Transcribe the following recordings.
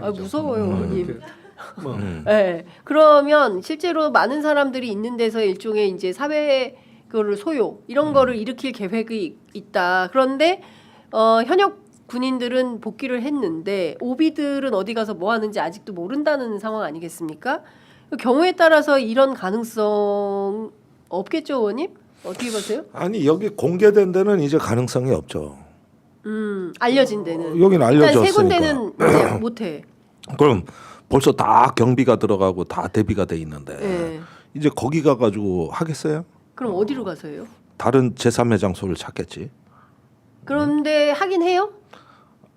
아, 무서워요, 의원님. 뭐. 네. 그러면 실제로 많은 사람들이 있는 데서 일종의 이제 사회 그거를 소요 이런 거를 일으킬 계획이 있다. 그런데 현역 군인들은 복귀를 했는데 오비들은 어디 가서 뭐 하는지 아직도 모른다는 상황 아니겠습니까? 그 경우에 따라서 이런 가능성 없겠죠, 의원님? 어떻게 보세요? 아니 여기 공개된 데는 이제 가능성이 없죠. 알려진 데는. 여기는 알려졌으니까. 일단 세 군데는 못해. 그럼 벌써 다 경비가 들어가고 다 대비가 돼 있는데 네. 이제 거기 가가지고 하겠어요? 그럼 어디로 가서요? 다른 제3의 장소를 찾겠지. 그런데 하긴 해요?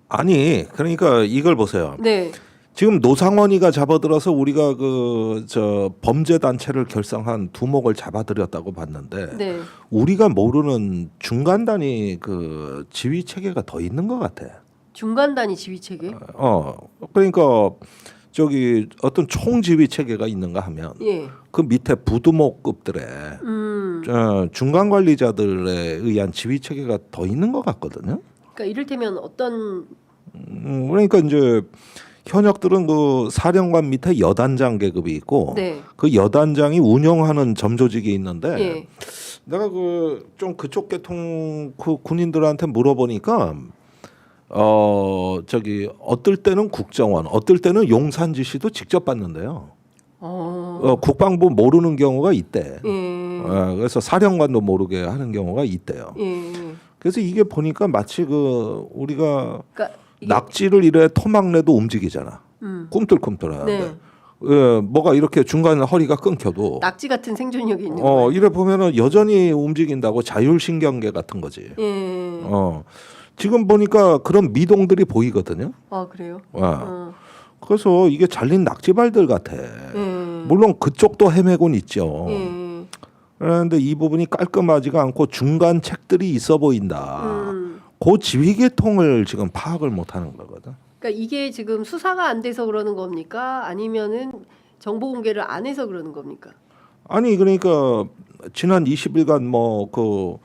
아니 그러니까 이걸 보세요. 네. 지금 노상원이가 잡아들어서 우리가 그 저 범죄 단체를 결성한 두목을 잡아들였다고 봤는데 네. 우리가 모르는 중간 단위 그 지휘 체계가 더 있는 것 같아. 중간 단위 지휘 체계? 그러니까 저기 어떤 총 지휘 체계가 있는가 하면 예. 그 밑에 부두목급들의 중간 관리자들에 의한 지휘 체계가 더 있는 것 같거든요. 그러니까 이를테면 어떤 그러니까 이제 현역들은 그 사령관 밑에 여단장 계급이 있고 네. 그 여단장이 운영하는 점조직이 있는데 예. 내가 그 좀 그쪽 계통 그 군인들한테 물어보니까 저기 어떨 때는 국정원, 어떨 때는 용산지시도 직접 받는데요. 국방부 모르는 경우가 있대. 예. 그래서 사령관도 모르게 하는 경우가 있대요. 예. 그래서 이게 보니까 마치 그 우리가 그러니까 이게 낙지를 이래 토막내도 움직이잖아. 꿈틀꿈틀하는데. 네. 뭐가 이렇게 중간에 허리가 끊겨도 낙지 같은 생존력이 있는 거예요. 이래 보면은 여전히 움직인다고 자율신경계 같은 거지. 예. 지금 보니까 그런 미동들이 보이거든요. 아 그래요? 그래서 이게 잘린 낙지발들 같아. 물론 그쪽도 헤매곤 있죠. 예. 그런데 이 부분이 깔끔하지가 않고 중간 책들이 있어 보인다. 그 지휘계통을 지금 파악을 못하는 거거든. 그러니까 이게 지금 수사가 안 돼서 그러는 겁니까? 아니면은 정보 공개를 안 해서 그러는 겁니까? 아니 그러니까 지난 20일간 뭐 그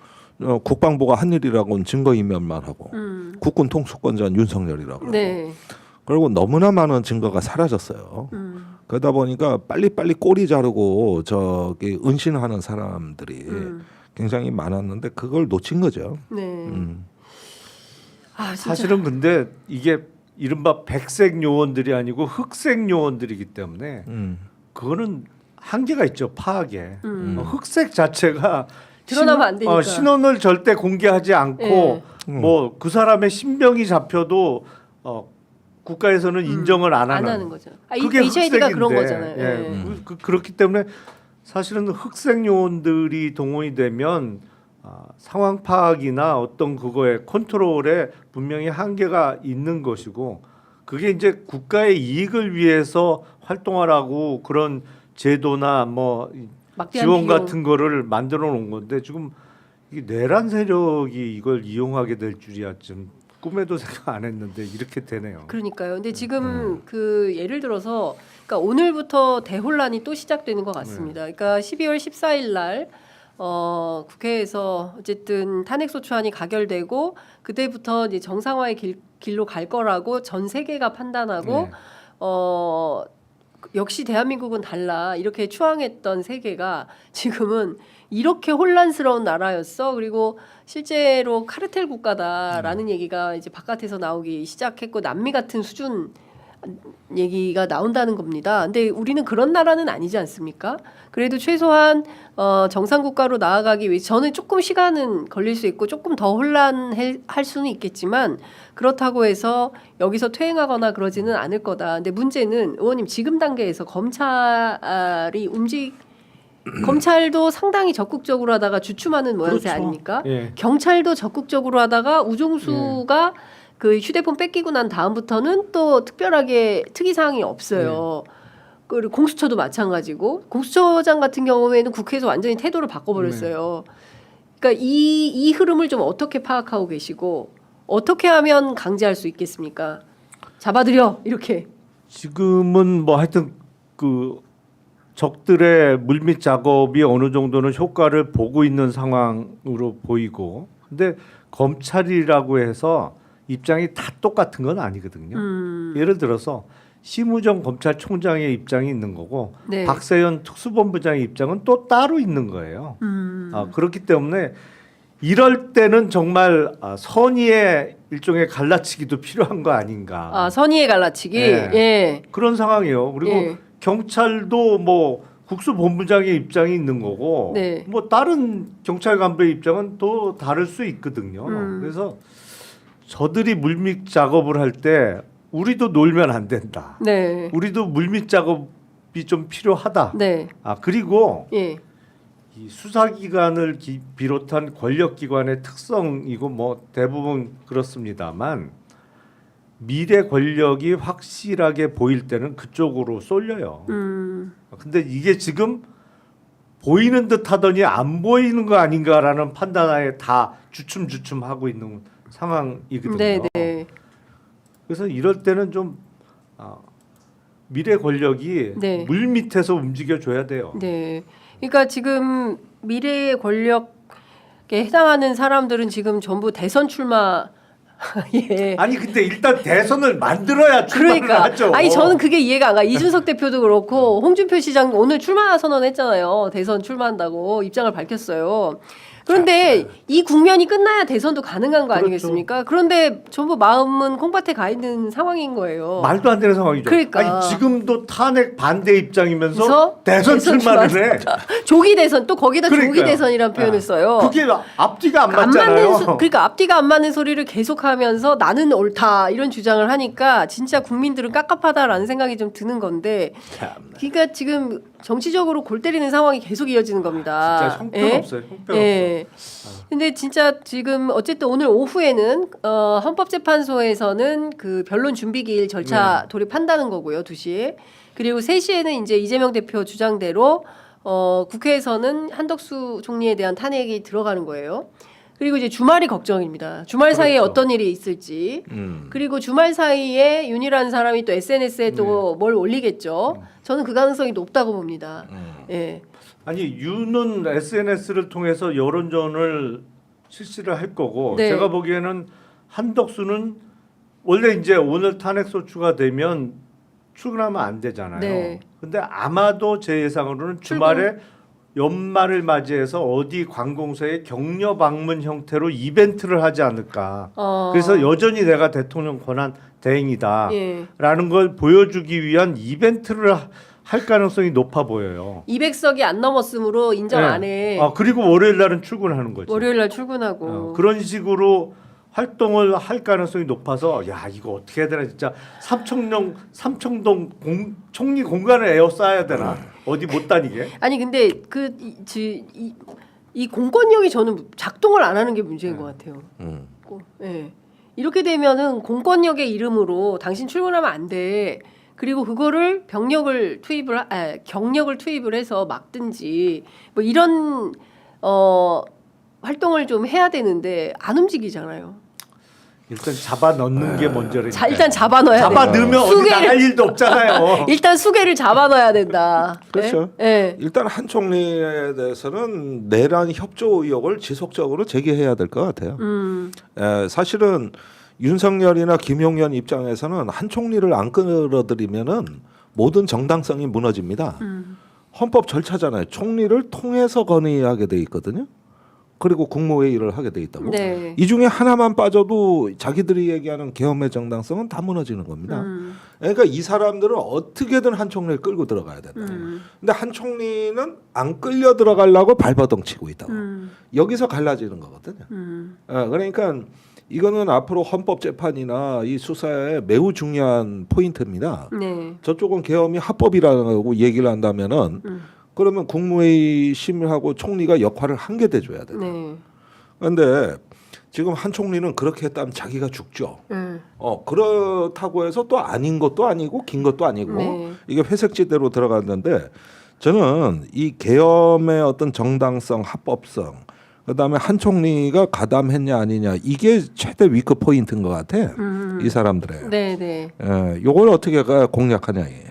국방부가 한 일이라고는 증거인멸만 하고 국군 통수권자는 윤석열이라고 네. 그리고 너무나 많은 증거가 사라졌어요. 그러다 보니까 빨리빨리 꼬리 자르고 저기 은신하는 사람들이 굉장히 많았는데 그걸 놓친 거죠. 네. 아, 진짜. 사실은 근데 이게 이른바 백색 요원들이 아니고 흑색 요원들이기 때문에 그거는 한계가 있죠 파악에. 흑색 자체가 드러나면 안 되니까. 신원을 절대 공개하지 않고 예. 뭐 그 사람의 신병이 잡혀도 국가에서는 인정을 안 하는 거죠. 그게 HID가 그런 흑색인데, 거잖아요. 예. 그렇기 때문에 사실은 흑색 요원들이 동원이 되면 상황 파악이나 어떤 그거의 컨트롤에 분명히 한계가 있는 것이고 그게 이제 국가의 이익을 위해서 활동하라고 그런 제도나 뭐 막대한 지원 비용. 같은 거를 만들어 놓은 건데 지금 이 내란 세력이 이걸 이용하게 될 줄이야 좀 꿈에도 생각 안 했는데 이렇게 되네요. 그러니까요. 근데 지금 그 예를 들어서 그러니까 오늘부터 대혼란이 또 시작되는 것 같습니다. 그러니까 12월 14일 날 국회에서 어쨌든 탄핵소추안이 가결되고 그때부터 이제 정상화의 길로 갈 거라고 전 세계가 판단하고 역시 대한민국은 달라 이렇게 추앙했던 세계가 지금은 이렇게 혼란스러운 나라였어. 그리고 실제로 카르텔 국가다라는 얘기가 이제 바깥에서 나오기 시작했고 남미 같은 수준 얘기가 나온다는 겁니다. 근데 우리는 그런 나라는 아니지 않습니까? 그래도 최소한 정상 국가로 나아가기 위해 저는 조금 시간은 걸릴 수 있고 조금 더 혼란할 수는 있겠지만 그렇다고 해서 여기서 퇴행하거나 그러지는 않을 거다. 근데 문제는 의원님 지금 단계에서 검찰이 검찰도 상당히 적극적으로 하다가 주춤하는 모양새 그렇죠. 아닙니까? 예. 경찰도 적극적으로 하다가 우종수가 그 휴대폰 뺏기고 난 다음부터는 또 특별하게 특이 사항이 없어요. 그리고 공수처도 마찬가지고 공수처장 같은 경우에는 국회에서 완전히 태도를 바꿔버렸어요. 그러니까 이 흐름을 좀 어떻게 파악하고 계시고 어떻게 하면 강제할 수 있겠습니까? 잡아들여 이렇게. 지금은 뭐 하여튼 그 적들의 물밑 작업이 어느 정도는 효과를 보고 있는 상황으로 보이고 근데 검찰이라고 해서 입장이 다 똑같은 건 아니거든요. 예를 들어서 심우정 검찰총장의 입장이 있는 거고 네. 박세현 특수본부장의 입장은 또 따로 있는 거예요. 그렇기 때문에 이럴 때는 정말 선의의 일종의 갈라치기도 필요한 거 아닌가. 아, 선의의 갈라치기. 네. 예. 그런 상황이에요. 그리고 예. 경찰도 뭐 국수본부장의 입장이 있는 거고 네. 뭐 다른 경찰 간부의 입장은 또 다를 수 있거든요. 그래서 저들이 물밑 작업을 할 때 우리도 놀면 안 된다. 네. 우리도 물밑 작업이 좀 필요하다. 네. 그리고 예. 이 수사기관을 비롯한 권력기관의 특성이고 뭐 대부분 그렇습니다만 미래 권력이 확실하게 보일 때는 그쪽으로 쏠려요. 근데 이게 지금 보이는 듯 하더니 안 보이는 거 아닌가라는 판단하에 다 주춤주춤하고 있는 상황이거든요. 네, 네. 그래서 이럴 때는 좀 미래 권력이 네. 물 밑에서 움직여 줘야 돼요. 네. 그러니까 지금 미래의 권력에 해당하는 사람들은 지금 전부 대선 출마 예. 아니 근데 일단 대선을 만들어야 출마를 그러니까 하죠. 아니 저는 그게 이해가 안 가. 이준석 대표도 그렇고 홍준표 시장 오늘 출마 선언했잖아요. 대선 출마한다고 입장을 밝혔어요. 그런데 이 국면이 끝나야 대선도 가능한 거 그렇죠. 아니겠습니까? 그런데 전부 마음은 콩밭에 가 있는 상황인 거예요. 말도 안 되는 상황이죠. 그러니까. 아니 지금도 탄핵 반대 입장이면서 그래서 대선 출마를 해. 조기 대선 또 거기다 조기 그러니까요. 대선이라는 표현을 써요. 그게 앞뒤가 안 안 맞잖아요. 맞는 그러니까 앞뒤가 안 맞는 소리를 계속하면서 나는 옳다 이런 주장을 하니까 진짜 국민들은 깝깝하다라는 생각이 좀 드는 건데 그러니까 지금 정치적으로 골 때리는 상황이 계속 이어지는 겁니다. 진짜 형편없어요. 형편없어. 예. 근데 진짜 지금 어쨌든 오늘 오후에는 헌법재판소에서는 그 변론 준비기일 절차 돌입한다는 거고요. 2시에. 그리고 3시에는 이제 이재명 대표 주장대로 국회에서는 한덕수 총리에 대한 탄핵이 들어가는 거예요. 그리고 이제 주말이 걱정입니다. 주말 사이에 그렇죠. 어떤 일이 있을지. 그리고 주말 사이에 윤이라는 사람이 또 SNS에 또 뭘 올리겠죠. 저는 그 가능성이 높다고 봅니다. 예. 아니 윤은 SNS를 통해서 여론전을 실시를 할 거고 네. 제가 보기에는 한덕수는 원래 이제 오늘 탄핵 소추가 되면 출근하면 안 되잖아요. 네. 근데 아마도 제 예상으로는 주말에 연말을 맞이해서 어디 관공서에 격려 방문 형태로 이벤트를 하지 않을까. 그래서 여전히 내가 대통령 권한 대행이다라는 예. 걸 보여주기 위한 이벤트를 할 가능성이 높아 보여요. 200석이 안 넘었으므로 인정 네. 안 해. 그리고 월요일 날은 출근하는 거지. 월요일 날 출근하고. 그런 식으로 활동을 할 가능성이 높아서 야 이거 어떻게 해야 되나 진짜 삼청동 총리 공간을 에워싸야 되나 어디 못 다니게. 아니 근데 이 공권력이 저는 작동을 안 하는 게 문제인 것 같아요. 예. 이렇게 되면은 공권력의 이름으로 당신 출근하면 안 돼. 그리고 그거를 경력을 투입을 해서 막든지 뭐 이런 활동을 좀 해야 되는데 안 움직이잖아요. 일단 잡아 넣는 게 먼저니까. 일단 잡아 넣어야 돼. 잡아 넣으면 어디 나갈 일도 없잖아요. 일단 수계를 잡아 넣어야 된다. 그렇죠. 예. 일단 한 총리에 대해서는 내란 협조 의혹을 지속적으로 제기해야 될 것 같아요. 사실은 윤석열이나 김용현 입장에서는 한 총리를 안 끌어들이면은 모든 정당성이 무너집니다. 헌법 절차잖아요. 총리를 통해서 건의하게 돼 있거든요. 그리고 국무회의를 하게 돼 있다고. 네. 이 중에 하나만 빠져도 자기들이 얘기하는 계엄의 정당성은 다 무너지는 겁니다. 그러니까 이 사람들은 어떻게든 한 총리를 끌고 들어가야 된다. 근데 한 총리는 안 끌려 들어가려고 발버둥 치고 있다고. 여기서 갈라지는 거거든요. 그러니까 이거는 앞으로 헌법재판이나 이 수사에 매우 중요한 포인트입니다. 네. 저쪽은 계엄이 합법이라고 얘기를 한다면은 그러면 국무회의 심의하고 총리가 역할을 한 개 대줘야 돼요. 네. 그런데 지금 한 총리는 그렇게 했다면 자기가 죽죠. 그렇다고 해서 또 아닌 것도 아니고 긴 것도 아니고 네. 이게 회색지대로 들어갔는데 저는 이 계엄의 어떤 정당성, 합법성 그다음에 한 총리가 가담했냐 아니냐 이게 최대 위크 포인트인 것 같아. 이 사람들의. 네, 네. 요걸 어떻게 공략하냐 이게.